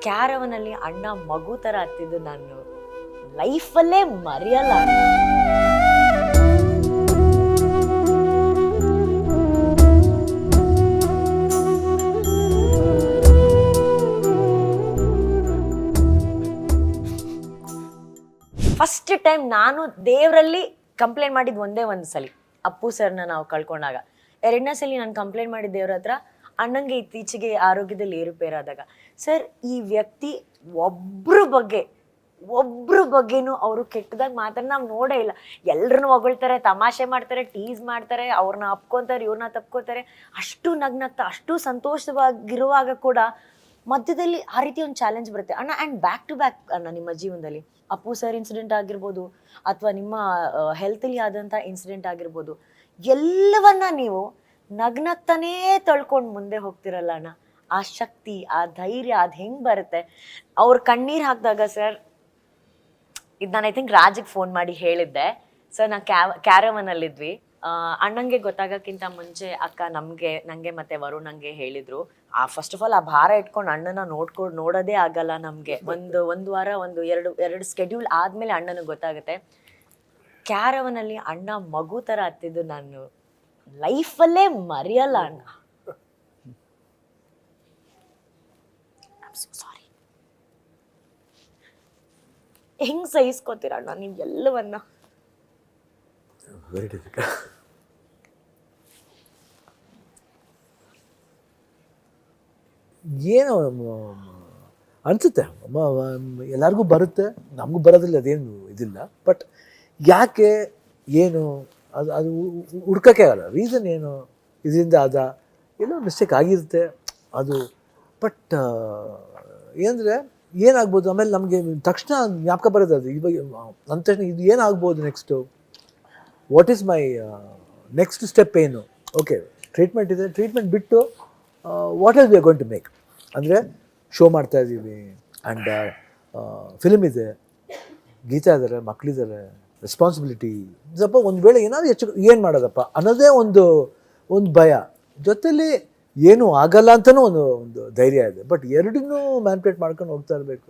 ಕ್ಯಾರವನಲ್ಲಿ ಅಣ್ಣ ಮಗು ತರ ಹತ್ತಿದ್ದು ನಾನು ಲೈಫಲ್ಲೇ ಮರೆಯಲ್ಲ. ಫಸ್ಟ್ ಟೈಮ್ ನಾನು ದೇವರಲ್ಲಿ ಕಂಪ್ಲೇಂಟ್ ಮಾಡಿದ್ದು ಒಂದೇ ಒಂದು ಸಲ, ಅಪ್ಪು ಸರ್ನ ನಾವು ಕಳ್ಕೊಂಡಾಗ. ಎರಡನೇ ಸಲ ನಾನು ಕಂಪ್ಲೇಂಟ್ ಮಾಡಿದ ದೇವ್ರ ಹತ್ರ ಅಣ್ಣಂಗೆ ಇತ್ತೀಚೆಗೆ ಆರೋಗ್ಯದಲ್ಲಿ ಏರುಪೇರಾದಾಗ. ಸರ್, ಈ ವ್ಯಕ್ತಿ ಒಬ್ರ ಬಗ್ಗೆನೂ ಅವರು ಕೆಟ್ಟದಾಗ ಮಾತ್ರ ನಾವು ನೋಡೇ ಇಲ್ಲ. ಎಲ್ರನ್ನೂ ಹೊಗಳ್ತಾರೆ, ತಮಾಷೆ ಮಾಡ್ತಾರೆ, ಟೀಸ್ ಮಾಡ್ತಾರೆ, ಅವ್ರನ್ನ ಅಪ್ಕೊಂತಾರೆ, ಇವ್ರನ್ನ ತಪ್ಕೋತಾರೆ. ಅಷ್ಟು ನಗ್ನಗ್ತಾ ಅಷ್ಟು ಸಂತೋಷವಾಗಿರುವಾಗ ಕೂಡ ಮಧ್ಯದಲ್ಲಿ ಆ ರೀತಿ ಒಂದು ಚಾಲೆಂಜ್ ಬರುತ್ತೆ ಅಣ್ಣ. ಆ್ಯಂಡ್ ಬ್ಯಾಕ್ ಟು ಬ್ಯಾಕ್ ಅಣ್ಣ, ನಿಮ್ಮ ಜೀವನದಲ್ಲಿ ಅಪ್ಪು ಸರ್ ಇನ್ಸಿಡೆಂಟ್ ಆಗಿರ್ಬೋದು ಅಥವಾ ನಿಮ್ಮ ಹೆಲ್ತಲ್ಲಿ ಆದಂಥ ಇನ್ಸಿಡೆಂಟ್ ಆಗಿರ್ಬೋದು, ಎಲ್ಲವನ್ನ ನೀವು ನಗ್ನಗ್ತಾನೇ ತೊಳ್ಕೊಂಡು ಮುಂದೆ ಹೋಗ್ತಿರಲ್ಲ ಅಣ್ಣ. ಆ ಶಕ್ತಿ, ಆ ಧೈರ್ಯ, ಅದು ಹೆಂಗೆ ಬರುತ್ತೆ? ಅವ್ರು ಕಣ್ಣೀರು ಹಾಕಿದಾಗ ಸರ್, ಇದು ನಾನು ಐ ಥಿಂಕ್ ರಾಜಿಗೆ ಫೋನ್ ಮಾಡಿ ಹೇಳಿದ್ದೆ. ಸರ್, ನಾವು ಕ್ಯಾರವನಲ್ಲಿದ್ವಿ. ಅಣ್ಣಂಗೆ ಗೊತ್ತಾಗಕ್ಕಿಂತ ಮುಂಚೆ ಅಕ್ಕ ನನಗೆ ಮತ್ತೆ ವರುಣಂಗೆ ಹೇಳಿದ್ರು, ಫಸ್ಟ್ ಆಫ್ ಆಲ್ ಆ ಭಾರ ಇಟ್ಕೊಂಡು ಅಣ್ಣನ ನೋಡೋದೇ ಆಗಲ್ಲ ನಮಗೆ. ಒಂದು ವಾರ ಎರಡು ಸ್ಕೆಡ್ಯೂಲ್ ಆದಮೇಲೆ ಅಣ್ಣನಿಗೆ ಗೊತ್ತಾಗುತ್ತೆ. ಕ್ಯಾರವನಲ್ಲಿ ಅಣ್ಣ ಮಗು ಥರ ಹತ್ತಿದ್ದು ನಾನು ಲೈಫಲ್ಲೇ ಮರೆಯಲ್ಲ ಅಣ್ಣ. ಸಾರಿ. ಹೆಂಗ್ ಸಹಿಸ್ಕೋತೀರ ಅಣ್ಣ ನೀವು ಎಲ್ಲವನ್ನ? Very difficult. ಏನು ಅನಿಸುತ್ತೆ, ಎಲ್ಲರಿಗೂ ಬರುತ್ತೆ, ನಮಗೂ ಬರೋದಿಲ್ಲ, ಅದೇನು ಇದಿಲ್ಲ. ಬಟ್ ಯಾಕೆ, ಏನು, ಅದು ಹುಡ್ಕೋಕ್ಕೆ ಆಗಲ್ಲ. ರೀಸನ್ ಏನು, ಇದರಿಂದ ಎಲ್ಲೋ ಮಿಸ್ಟೇಕ್ ಆಗಿರುತ್ತೆ ಅದು. ಬಟ್ ಏನಂದರೆ ಏನಾಗ್ಬೋದು, ಆಮೇಲೆ ನಮಗೆ ತಕ್ಷಣ ಜ್ಞಾಪಕ ಬರೋದು ಅದು. ಇವಾಗ ಅಂದ ತಕ್ಷಣ ಇದು ಏನಾಗ್ಬೋದು next, what is my next step ಏನು? ಓಕೆ, ಟ್ರೀಟ್ಮೆಂಟ್ ಇದೆ, ಟ್ರೀಟ್ಮೆಂಟ್ ಬಿಟ್ಟು what else we are going to make. ಅಂದರೆ ಶೋ ಮಾಡ್ತಾಯಿದ್ದೀವಿ, ಆ್ಯಂಡ್ ಫಿಲ್ಮ್ ಇದೆ, ಗೀತಾ ಇದ್ದಾರೆ, ಮಕ್ಕಳಿದ್ದಾರೆ, ರೆಸ್ಪಾನ್ಸಿಬಿಲಿಟಿ. ಸ್ವಲ್ಪ ಒಂದು ವೇಳೆ ಏನಾದರೂ ಹೆಚ್ಚು ಏನು ಮಾಡೋದಪ್ಪ ಅನ್ನೋದೇ ಒಂದು ಭಯ. ಜೊತೆಲಿ ಏನೂ ಆಗಲ್ಲ ಅಂತಲೂ ಒಂದು ಧೈರ್ಯ ಇದೆ. ಬಟ್ ಎರಡನ್ನೂ ಮ್ಯಾನ್ಪುಲೇಟ್ ಮಾಡ್ಕೊಂಡು ಹೋಗ್ತಾ ಇರಬೇಕು.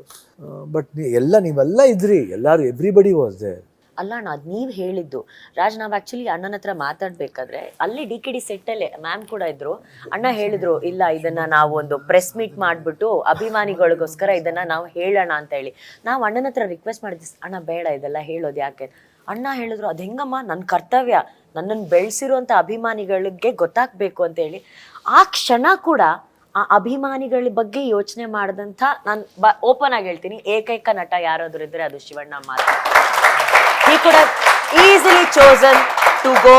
ಬಟ್ ನೀವೆಲ್ಲ ಇದ್ರಿ, ಎಲ್ಲರೂ, ಎವ್ರಿಬಡಿ ವಾಸ್ ದೇರ್. ಅಲ್ಲ ಅಣ್ಣ, ಅದು ನೀವು ಹೇಳಿದ್ದು ರಾಜ್. ನಾವು ಆ್ಯಕ್ಚುಲಿ ಅಣ್ಣನ ಹತ್ರ ಮಾತಾಡಬೇಕಾದ್ರೆ ಅಲ್ಲಿ DKD ಸೆಟ್ಟಲ್ಲೇ ಮ್ಯಾಮ್ ಕೂಡ ಇದ್ರು. ಅಣ್ಣ ಹೇಳಿದ್ರು, ಇಲ್ಲ ಇದನ್ನು ನಾವು ಒಂದು ಪ್ರೆಸ್ ಮೀಟ್ ಮಾಡಿಬಿಟ್ಟು ಅಭಿಮಾನಿಗಳಿಗೋಸ್ಕರ ಇದನ್ನು ನಾವು ಹೇಳೋಣ ಅಂತ ಹೇಳಿ. ನಾವು ಅಣ್ಣನ ಹತ್ರ ರಿಕ್ವೆಸ್ಟ್ ಮಾಡಿದ್ವಿ, ಅಣ್ಣ ಬೇಡ ಇದೆಲ್ಲ ಹೇಳೋದು ಯಾಕೆ. ಅಣ್ಣ ಹೇಳಿದ್ರು, ಅದು ಹೆಂಗಮ್ಮ, ನನ್ನ ಕರ್ತವ್ಯ, ನನ್ನನ್ನು ಬೆಳೆಸಿರುವಂಥ ಅಭಿಮಾನಿಗಳಿಗೆ ಗೊತ್ತಾಗಬೇಕು ಅಂತೇಳಿ. ಆ ಕ್ಷಣ ಕೂಡ ಆ ಅಭಿಮಾನಿಗಳ ಬಗ್ಗೆ ಯೋಚನೆ ಮಾಡಿದಂಥ, ನಾನು ಓಪನ್ ಆಗಿ ಹೇಳ್ತೀನಿ, ಏಕೈಕ ನಟ ಯಾರಾದರೂ ಇದ್ದರೆ ಅದು ಶಿವಣ್ಣ ಮಾತ್ರ. He could have easily chosen to go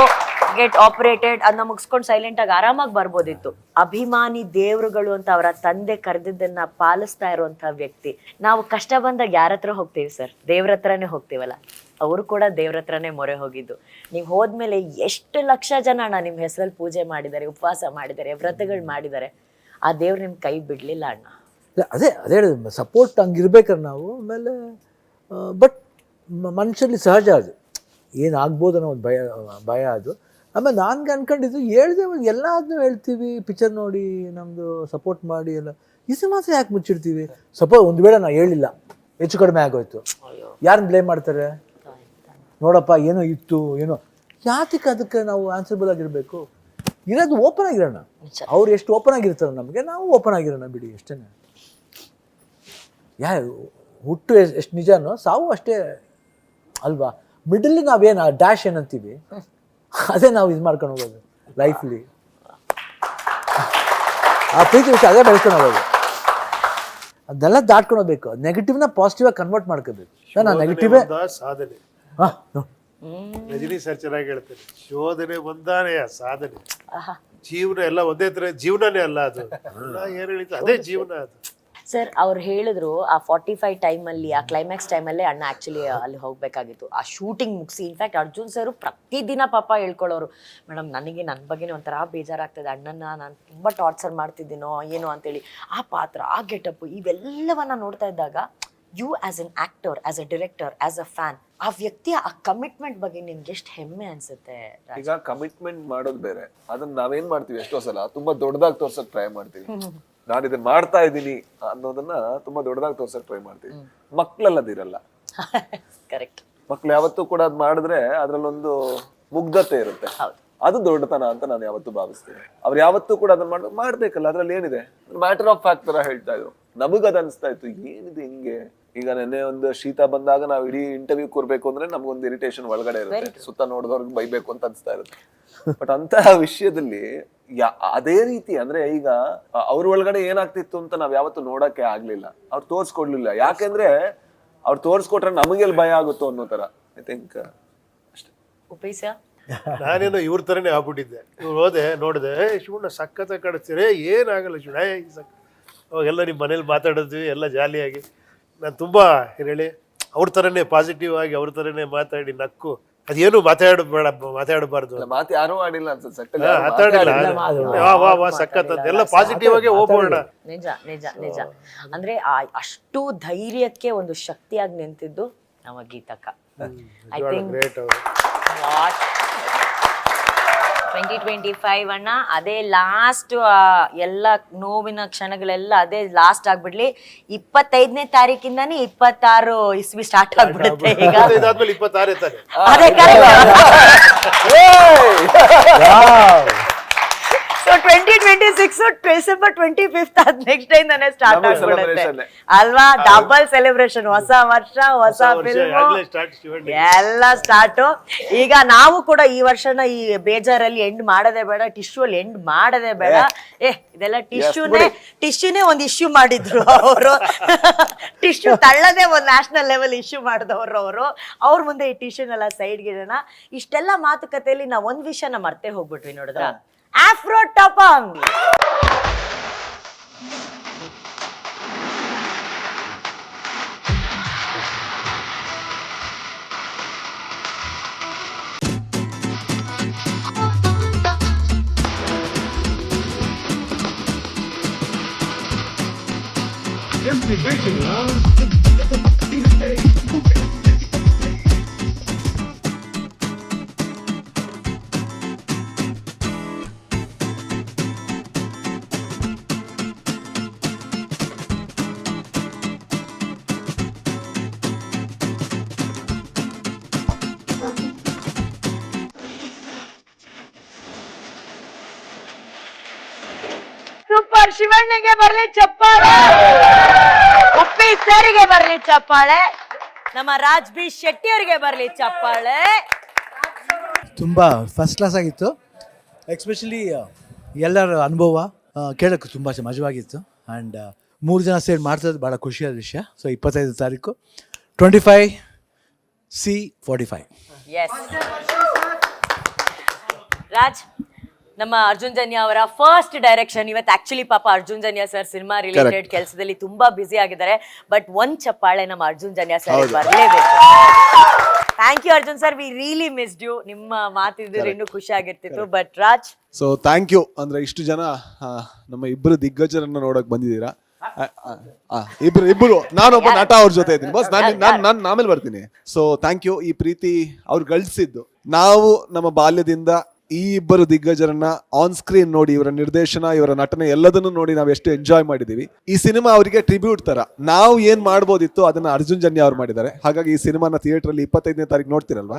get operated, ಅದನ್ನ ಮುಗಿಸ್ಕೊಂಡು ಸೈಲೆಂಟಾಗಿ ಆರಾಮಾಗಿ ಬರ್ಬೋದಿತ್ತು. ಅಭಿಮಾನಿ ದೇವರುಗಳು ಅಂತ ಅವರ ತಂದೆ ಕರೆದಿದ್ದನ್ನ ಪಾಲಿಸ್ತಾ ಇರುವಂಥ ವ್ಯಕ್ತಿ. ನಾವು ಕಷ್ಟ ಬಂದಾಗ ಯಾರ ಹತ್ರ ಹೋಗ್ತೀವಿ ಸರ್? ದೇವ್ರ ಹತ್ರನೇ ಹೋಗ್ತೀವಲ್ಲ. ಅವರು ಕೂಡ ದೇವ್ರ ಹತ್ರನೇ ಮೊರೆ ಹೋಗಿದ್ದು. ನೀವು ಹೋದ್ಮೇಲೆ ಎಷ್ಟು ಲಕ್ಷ ಜನ ಅಣ್ಣ ನಿಮ್ಮ ಹೆಸರಲ್ಲಿ ಪೂಜೆ ಮಾಡಿದ್ದಾರೆ, ಉಪವಾಸ ಮಾಡಿದ್ದಾರೆ, ವ್ರತಗಳು ಮಾಡಿದ್ದಾರೆ. ಆ ದೇವ್ರು ನಿಮ್ಗೆ ಕೈ ಬಿಡಲಿಲ್ಲ ಅಣ್ಣ. ಅದೇ ಹೇಳಿದ್ರು, ಸಪೋರ್ಟ್ ಹಂಗಿರ್ಬೇಕಾದ್ರೆ ನಾವು. ಆಮೇಲೆ ಬಟ್ ಮನುಷ್ಯರಲ್ಲಿ ಸಹಜ ಅದು, ಏನಾಗ್ಬೋದು ಅನ್ನೋ ಒಂದು ಭಯ ಅದು. ಆಮೇಲೆ ನಾನು ಅನ್ಕೊಂಡಿದ್ದು, ಹೇಳಿದೆ ಎಲ್ಲ ಅದನ್ನೂ ಹೇಳ್ತೀವಿ, ಪಿಕ್ಚರ್ ನೋಡಿ ನಮ್ಮದು ಸಪೋರ್ಟ್ ಮಾಡಿ ಎಲ್ಲ, ಇದು ಮಾತ್ರ ಯಾಕೆ ಮುಚ್ಚಿಡ್ತೀವಿ? ಸಪೋಸ್ ಒಂದು ವೇಳೆ ನಾನು ಹೇಳಿಲ್ಲ, ಹೆಚ್ಚು ಕಡಿಮೆ ಆಗೋಯ್ತು, ಯಾರನ್ನ ಬ್ಲೇಮ್ ಮಾಡ್ತಾರೆ? ನೋಡಪ್ಪ ಏನೋ ಇತ್ತು, ಏನೋ, ಯಾತಕ್ಕೆ ಅದಕ್ಕೆ ನಾವು ಆನ್ಸರ್ಬಲ್ ಆಗಿರಬೇಕು? ಇರೋದು ಓಪನ್ ಆಗಿರೋಣ. ಅವ್ರು ಎಷ್ಟು ಓಪನ್ ಆಗಿರ್ತಾರೆ ನಮಗೆ, ನಾವು ಓಪನ್ ಆಗಿರೋಣ ಬಿಡಿ, ಅಷ್ಟೇ. ಹುಟ್ಟು ಎಷ್ಟು ನಿಜನೋ ಸಾವು ಅಷ್ಟೇ ಅಲ್ವಾ? ಮಿಡಲ್ಲಿ ನಾವೇನು ಡ್ಯಾಶ್ ಏನಂತೀವಿ, ಅದೇ ನಾವು ಇದು ಮಾಡ್ಕೊಂಡು ಹೋಗೋದು ಲೈಫ್ಲಿ. ಆ ಪ್ರೀತಿ ವಿಷಯ ಅದೇ ಬೆಳೆಸ್ಕೊಂಡು ಹೋಗೋದು. ಅದನ್ನೆಲ್ಲ ದಾಟ್ಕೊಂಡು ಹೋಗ್ಬೇಕು. ನೆಗೆಟಿವ್ನ ಪಾಸಿಟಿವ್ ಆಗಿ ಕನ್ವರ್ಟ್ ಮಾಡ್ಕೋಬೇಕು. ನಾನು ನೆಗೆಟಿವೇ ಸಾಧನೆ. ರಜನಿ ಸರ್ ಚೆನ್ನಾಗಿ ಹೇಳ್ತಾರೆ, ಶೋಧನೆ ಒಂದಾನೆಯ ಸಾಧನೆ. ಜೀವನ ಎಲ್ಲ ಒಂದೇ ತರ ಜೀವನನೇ ಅಲ್ಲ ಅದು. ಏನು ಹೇಳಿದ್ರು ಅದೇ ಜೀವನ ಅದು. ಸರ್, ಅವ್ರು ಹೇಳಿದ್ರು ಆ 45 ಟೈಮಲ್ಲಿ, ಆ ಕ್ಲೈಮ್ಯಾಕ್ಸ್ ಟೈಮಲ್ಲೇ ಅಣ್ಣ ಆ್ಯಕ್ಚುಲಿ ಅಲ್ಲಿ ಹೋಗಬೇಕಾಗಿತ್ತು. ಆ ಶೂಟಿಂಗ್ ಮುಗಿಸಿ, ಇನ್ಫ್ಯಾಕ್ಟ್ ಅರ್ಜುನ್ ಸರ್ ಪ್ರತಿದಿನ ಪಾಪ ಹೇಳ್ಕೊಳ್ಳೋರು, ಮೇಡಮ್ ನನಗೆ ನನ್ನ ಬಗ್ಗೆನೇ ಒಂಥರ ಬೇಜಾರಾಗ್ತದೆ, ಅಣ್ಣನ ನಾನು ತುಂಬ ಟಾರ್ಚರ್ ಮಾಡ್ತಿದ್ದೀನೋ ಏನೋ ಅಂತೇಳಿ. ಆ ಪಾತ್ರ, ಆ ಗೆಟಪ್ಪು, ಇವೆಲ್ಲವನ್ನ ನೋಡ್ತಾ ಇದ್ದಾಗ you as an actor, as a director, as a fan, ಆ ವ್ಯಕ್ತಿಯ ಆ ಕಮಿಟ್ಮೆಂಟ್ ಬಗ್ಗೆ ನಿಮ್ಗೆ ಎಷ್ಟು ಹೆಮ್ಮೆ ಅನ್ಸುತ್ತೆ? ಈಗ ಕಮಿಟ್ಮೆಂಟ್ ಮಾಡೋದು ಬೇರೆ, ಅದನ್ನ ನಾವೇನ್ ಮಾಡ್ತೀವಿ ಎಷ್ಟೋ ಸಲ ತುಂಬಾ ದೊಡ್ಡದಾಗಿ ತೋರ್ಸಕ್ ಟ್ರೈ ಮಾಡ್ತೀವಿ. ನಾನು ಇದನ್ನ ಮಾಡ್ತಾ ಇದ್ದೀನಿ ಅನ್ನೋದನ್ನ ತುಂಬಾ ದೊಡ್ಡದಾಗಿ ತೋರ್ಸಕ್ ಟ್ರೈ ಮಾಡ್ತೀವಿ. ಮಕ್ಳಲ್ಲದಿರಲ್ಲ. ಕರೆಕ್ಟ್. ಮಕ್ಳು ಯಾವತ್ತೂ ಕೂಡ ಅದ್ ಮಾಡಿದ್ರೆ ಅದ್ರಲ್ಲೊಂದು ಮುಗ್ಧತೆ ಇರುತ್ತೆ. ಅದು ದೊಡ್ಡತನ ಅಂತ ನಾನು ಯಾವತ್ತೂ ಭಾವಿಸ್ತೀನಿ. ಅವ್ರು ಯಾವತ್ತೂ ಕೂಡ ಅದನ್ನ ಮಾಡ್ಬೇಕಲ್ಲ, ಅದ್ರಲ್ಲಿ ಏನಿದೆ, ಮ್ಯಾಟರ್ ಆಫ್ ಫ್ಯಾಕ್ಟ್ ತರ ಹೇಳ್ತಾ ಇದ್ರು. ನಮಗ್ ಅದ್ ಅನ್ಸ್ತಾ ಇತ್ತು, ಏನಿದೆ ಹಿಂಗೆ. ಈಗ ನೆನ್ನೆ ಒಂದು ಶೀತ ಬಂದಾಗ ನಾವು ಇಡೀ ಇಂಟರ್ವ್ಯೂ ಕೊಡ್ಬೇಕು ಅಂದ್ರೆ ನಮ್ಗೊಂದು ಇರಿಟೇಷನ್ ಒಳಗಡೆ ಇರುತ್ತೆ, ಸುತ್ತ ನೋಡಿದವ್ರಿಗೆ ಬೈಬೇಕು ಅಂತ ಅನ್ಸ್ತಾ ಇರುತ್ತೆ. ಬಟ್ ಅಂತ ವಿಷಯದಲ್ಲಿ ಅದೇ ರೀತಿ ಅಂದ್ರೆ ಈಗ ಅವ್ರ ಒಳಗಡೆ ಏನಾಗ್ತಿತ್ತು ಅಂತ ನಾವ್ ಯಾವತ್ತೂ ನೋಡಕ್ಕೆ ಆಗ್ಲಿಲ್ಲ, ಅವ್ರು ತೋರ್ಸ್ಕೊಡ್ಲಿಲ್ಲ. ಯಾಕೆಂದ್ರೆ ಅವ್ರು ತೋರ್ಸ್ಕೊಟ್ರೆ ನಮಗೆಲ್ಲಿ ಭಯ ಆಗುತ್ತೋ ಅನ್ನೋ ತರ. ಐ ಥಿಂಕ್ ಅಷ್ಟೇ. ಉಪೇಶ ನಾನೇನೋ ಇವ್ರ ಥರನೇ ಆಗ್ಬಿಟ್ಟಿದ್ದೆ. ಇವ್ರು ಹೋದೆ ನೋಡಿದೆ, ಶಿವಣ್ಣ ಸಖತ್ತ ಕಾಣಿಸ್ತೀರಿ, ಏನಾಗಲ್ಲ ಶಿವಣ್ಣ, ಅವಾಗೆಲ್ಲ ನಿಮ್ಮ ಮನೇಲಿ ಮಾತಾಡಿದ್ವಿ ಎಲ್ಲ ಜಾಲಿಯಾಗಿ. ನಾನು ತುಂಬ ಏನು ಹೇಳಿ ಅವ್ರ ಥರನೇ ಪಾಸಿಟಿವ್ ಆಗಿ ಅವ್ರ ಥರನೇ ಮಾತಾಡಿ ನಕ್ಕು, ಅದೇನು ಮಾತಾಡಬಾರ್ದು. ಮಾತು ಯಾರೂ ಆಡಿಲ್ಲ ಅನ್ಸುತ್ತೆ, ಮಾತಾಡಿಲ್ಲ, ವಾ ಸಖತ್ ಅಂತ ಎಲ್ಲ ಪಾಸಿಟಿವ್ ಆಗಿ ಹೋಗೋಣ. ನಿಜ ನಿಜ ನಿಜ. ಅಂದ್ರೆ ಅಷ್ಟು ಧೈರ್ಯಕ್ಕೆ ಒಂದು ಶಕ್ತಿಯಾಗಿ ನಿಂತಿದ್ದು ನಮ್ಮ ಗೀತಕ್ಕ. ಐ ಥಿಂಕ್ 2025 ಅಣ್ಣ ಅದೇ ಲಾಸ್ಟ್, ಎಲ್ಲ ನೋವಿನ ಕ್ಷಣಗಳೆಲ್ಲ ಅದೇ ಲಾಸ್ಟ್ ಆಗ್ಬಿಡ್ಲಿ. 25ನೇ ತಾರೀಕಿಂದಾನೇ 26 ಇಸ್ವಿ ಸ್ಟಾರ್ಟ್ ಆಗ್ಬಿಡುತ್ತೆ ಈಗ. ಇದಾದ್ಮೇಲೆ 26 ಇರ್ತಾರೆ. ಅದೇ ಸೊ 2026 ಡಿಸೆಂಬರ್ 25th ಅದ್ ನೆಕ್ಸ್ಟ್ ಇಂದಾನೆ ಸ್ಟಾರ್ಟ್ ಆಗ್ಬಿಡುತ್ತೆ ಅಲ್ವಾ? ಡಬಲ್ ಸೆಲೆಬ್ರೇಷನ್, ಹೊಸ ವರ್ಷ ಹೊಸ ಫಿಲ್ಮ್ ಎಲ್ಲ ಸ್ಟಾರ್ಟ್. ಈಗ ನಾವು ಕೂಡ ಈ ವರ್ಷನ ಈ ಬೇಜಾರಲ್ಲಿ ಎಂಡ್ ಮಾಡದೇ ಬೇಡ, ಟಿಶ್ಯೂ ಅಲ್ಲಿ ಎಂಡ್ ಮಾಡದೇ ಬೇಡ. ಇದೆಲ್ಲ ಟಿಶ್ಯೂನೇ ಒಂದು ಇಶ್ಯೂ ಮಾಡಿದ್ರು ಅವರು. ಟಿಶ್ಯೂ ತಳ್ಳದೆ ಒಂದು ನ್ಯಾಷನಲ್ ಲೆವೆಲ್ ಇಶ್ಯೂ ಮಾಡಿದವರು ಅವರು. ಅವ್ರ ಮುಂದೆ ಈ ಟಿಶ್ಯೂನೆಲ್ಲ ಸೈಡ್ಗೆ ಇಡೋಣ. ಇಷ್ಟೆಲ್ಲ ಮಾತುಕತೆಯಲ್ಲಿ ನಾವು ಒಂದ್ ವಿಷಯನ ಮರ್ತೇ ಹೋಗ್ಬಿಟ್ವಿ ನೋಡಿದ್ರ, ಆಫ್ರೋ ಟಾಪಾಂಗ್. ಸೂಪರ್. ಶಿವಣ್ಣಗೆ ಬರ್ಲಿ ಚಪ್ಪಾಳೆ, ಉಪ್ಪಿ ಸರಿಗೆ ಬರ್ಲಿ ಚಪ್ಪಾಳೆ, ನಮ್ಮ ರಾಜ್ ಬಿ ಶೆಟ್ಟಿ ಅವರಿಗೆ ಬರ್ಲಿ ಚಪ್ಪಾಳೆ. ತುಂಬ ಫಸ್ಟ್ ಕ್ಲಾಸ್ ಆಗಿತ್ತು. ಎಕ್ಸ್ಪೆಷಲಿ ಎಲ್ಲರ ಅನುಭವ ಕೇಳೋಕ್ಕೆ ತುಂಬ ಮಜವಾಗಿತ್ತು. ಆ್ಯಂಡ್ 3 ಜನ ಸೇರಿ ಮಾಡ್ತಿರೋದು ಭಾಳ ಖುಷಿಯಾದ ವಿಷಯ. ಸೊ 25 ತಾರೀಕು 25C45. ಎಸ್ ರಾಜ್, ನಮ್ಮ ಅರ್ಜುನ್ ಜನ್ಯ ಅವರ ಫಸ್ಟ್ ಡೈರೆಕ್ಷನ್. ಇವತ್ತು ಆಕ್ಚುಲಿ ಪಾಪ Arjun Janya sir cinema related ಕೆಲಸದಲ್ಲಿ ತುಂಬಾ ಬ್ಯುಸಿ ಆಗಿದ್ದಾರೆ. ಬಟ್ ಒಂದ್ ಚಪ್ಪಾಳೆ ನಮ್ಮ ಅರ್ಜುನ್ ಜನ್ಯ ಸರ್ ಬರಲೇಬೇಕು. Thank you Arjun sir, we really missed you. ನಿಮ್ಮ ಮಾತಿದ್ರೆ ಇನ್ನೂ ಖುಷಿ ಆಗಿರ್ತಿತ್ತು. But Raj, so thank you. ಅಂದ್ರೆ ಇಷ್ಟು ಜನ ನಮ್ಮ ಇಬ್ಬರು ದಿಗ್ಗಜರನ್ನ ನೋಡಕ್ ಬಂದಿದ್ದೀರಾ. ಇಬ್ರು ನಾನೊಬ್ಬ ನಟ ಅವ್ರ ಜೊತೆ ಇದ್ದೀನಿ ಬಸ್. ನಾನು ಆಮೇಲೆ ಬರ್ತೀನಿ. So thank you. ಈ ಪ್ರೀತಿ ಅವ್ರು ಗಳಿಸಿದ್ದು, ನಾವು ನಮ್ಮ ಬಾಲ್ಯದಿಂದ ಈ ಇಬ್ಬರು ದಿಗ್ಗಜರನ್ನ ಆನ್ ಸ್ಕ್ರೀನ್ ನೋಡಿ, ಇವರ ನಿರ್ದೇಶನ, ಇವರ ನಟನೆ ಎಲ್ಲದನ್ನು ನೋಡಿ ನಾವು ಎಷ್ಟು ಎಂಜಾಯ್ ಮಾಡಿದೀವಿ. ಈ ಸಿನಿಮಾ ಅವರಿಗೆ ಟ್ರಿಬ್ಯೂಟ್ ತರ. ನಾವು ಏನ್ ಮಾಡ್ಬೋದಿತ್ತು ಅದನ್ನ ಅರ್ಜುನ್ ಜನ್ಯ ಅವ್ರು ಮಾಡಿದ್ದಾರೆ. ಹಾಗಾಗಿ ಈ ಸಿನಿಮಾನ ಥಿಯೇಟರ್ ಅಲ್ಲಿ 25ನೇ ತಾರೀಕು ನೋಡ್ತಿರಲ್ವಾ,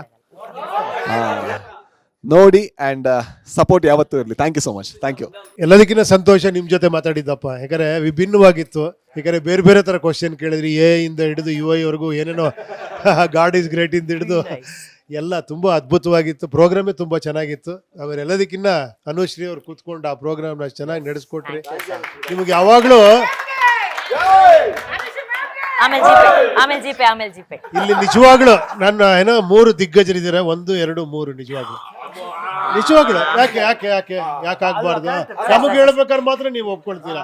ನೋಡಿ ಅಂಡ್ ಸಪೋರ್ಟ್ ಯಾವತ್ತೂ ಇರಲಿ. Thank you so much. Thank you. ಎಲ್ಲದಕ್ಕಿಂತ ಸಂತೋಷ ನಿಮ್ ಜೊತೆ ಮಾತಾಡಿದ್ದಪ್ಪ. ಯಾಕಂದ್ರೆ ವಿಭಿನ್ನವಾಗಿತ್ತು. ಯಾಕಂದ್ರೆ ಬೇರೆ ಬೇರೆ ತರ ಕ್ವಶನ್ ಕೇಳಿದ್ರಿ, ಎ ಇಂದ ಹಿಡಿದು UI ವರೆಗೂ ಏನೇನೋ ಗಾಡ್ ಇಸ್ ಗ್ರೇಟ್ ಇಂದ ಹಿಡಿದು ಎಲ್ಲ ತುಂಬಾ ಅದ್ಭುತವಾಗಿತ್ತು. ಪ್ರೋಗ್ರಾಮೇ ತುಂಬಾ ಚೆನ್ನಾಗಿತ್ತು. ಅವರೆಲ್ಲದಕ್ಕಿಂತ ಅನುಶ್ರೀ ಅವ್ರು ಕೂತ್ಕೊಂಡು ಆ ಪ್ರೋಗ್ರಾಮ್ ಚೆನ್ನಾಗಿ ನಡೆಸ್ಕೊಟ್ರಿ. ನಿಮಗೆ ಯಾವಾಗ್ಲೂ ಇಲ್ಲಿ ನಿಜವಾಗ್ಲು ನನ್ನ ಏನೋ 3 ದಿಗ್ಗಜರಿದ್ದೀರ, 1 2 3 ನಿಜವಾಗ್ಲು ಯಾಕೆ ಆಗ್ಬಾರ್ದು? ನಮಗೆ ಹೇಳ್ಬೇಕಾದ್ರೆ ಮಾತ್ರ ನೀವು ಒಪ್ಕೊಳ್ತೀರಾ,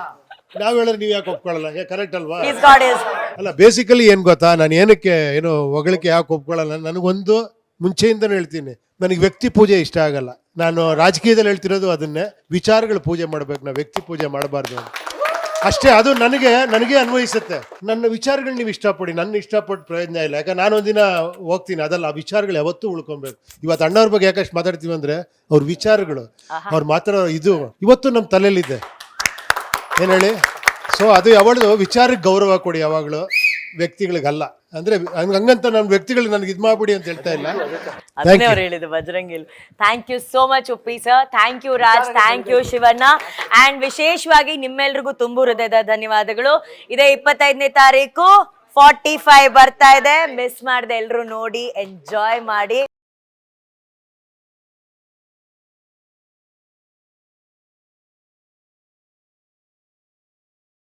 ನಾವ್ ಹೇಳಿದ್ರೆ ನೀವ್ ಯಾಕೆ ಒಪ್ಕೊಳ್ಳಲ್ಲ? ಕರೆಕ್ಟ್ ಅಲ್ವಾ? ಅಲ್ಲ, ಬೇಸಿಕಲಿ ಏನ್ ಗೊತ್ತಾ, ನಾನು ಏನಕ್ಕೆ ಏನು ಹೊಗಳಿಕೆ ಯಾಕೆ ಒಪ್ಕೊಳ್ಳಲ್ಲ, ನನಗೊಂದು ಮುಂಚೆಯಿಂದನೂ ಹೇಳ್ತೀನಿ, ನನಗೆ ವ್ಯಕ್ತಿ ಪೂಜೆ ಇಷ್ಟ ಆಗಲ್ಲ. ನಾನು ರಾಜಕೀಯದಲ್ಲಿ ಹೇಳ್ತಿರೋದು ಅದನ್ನೇ, ವಿಚಾರಗಳು ಪೂಜೆ ಮಾಡ್ಬೇಕು, ನಾವು ವ್ಯಕ್ತಿ ಪೂಜೆ ಮಾಡಬಾರ್ದು ಅಷ್ಟೇ. ಅದು ನನಗೆ ಅನ್ವಯಿಸುತ್ತೆ. ನನ್ನ ವಿಚಾರಗಳು ನೀವು ಇಷ್ಟಪಡಿ, ನನ್ನ ಇಷ್ಟಪಟ್ಟು ಪ್ರಯೋಜನ ಇಲ್ಲ. ಯಾಕಂದ್ರೆ ನಾನು ಒಂದಿನ ಹೋಗ್ತೀನಿ, ಅದಲ್ಲ, ಆ ವಿಚಾರಗಳು ಯಾವತ್ತೂ ಉಳ್ಕೊಬೇಕು. ಇವತ್ತು ಅಣ್ಣವ್ರ ಬಗ್ಗೆ ಯಾಕಷ್ಟು ಮಾತಾಡ್ತೀವಿ ಅಂದ್ರೆ ಅವ್ರ ವಿಚಾರಗಳು, ಅವ್ರು ಮಾತಾಡೋ ಇದು ಇವತ್ತು ನಮ್ಮ ತಲೆಯಲ್ಲಿದೆ. ಏನ್ ಹೇಳಿ? ಸೊ ಅದು ಯಾವಾಗಲೂ ವಿಚಾರಕ್ಕೆ ಗೌರವ ಕೊಡಿ, ಯಾವಾಗಲೂ ವ್ಯಕ್ತಿಗಳಿಗಲ್ಲ. ಅಂದ್ರೆ ಹಂಗಂತ ನಾನು ವ್ಯಕ್ತಿಗಳಿಗೆ ನನಗೆ ಇದು ಮಾಡ್ಬಿಡಿ ಅಂತ ಹೇಳ್ತಾ ಇಲ್ಲ. ಅದನ್ನೇ ಅವ್ರು ಹೇಳಿದ್ದು ಬಜರಂಗಿಲ್. Thank you so much Uppi sir, thank you Raj, thank you Shivanna, and ವಿಶೇಷವಾಗಿ ನಿಮ್ಮೆಲ್ರಿಗೂ ತುಂಬು ಹೃದಯದ ಧನ್ಯವಾದಗಳು. ಇದೇ 25ನೇ ತಾರೀಕು 45 ಬರ್ತಾ ಇದೆ, ಮಿಸ್ ಮಾಡದೆ ಎಲ್ಲರೂ ನೋಡಿ ಎಂಜಾಯ್ ಮಾಡಿ.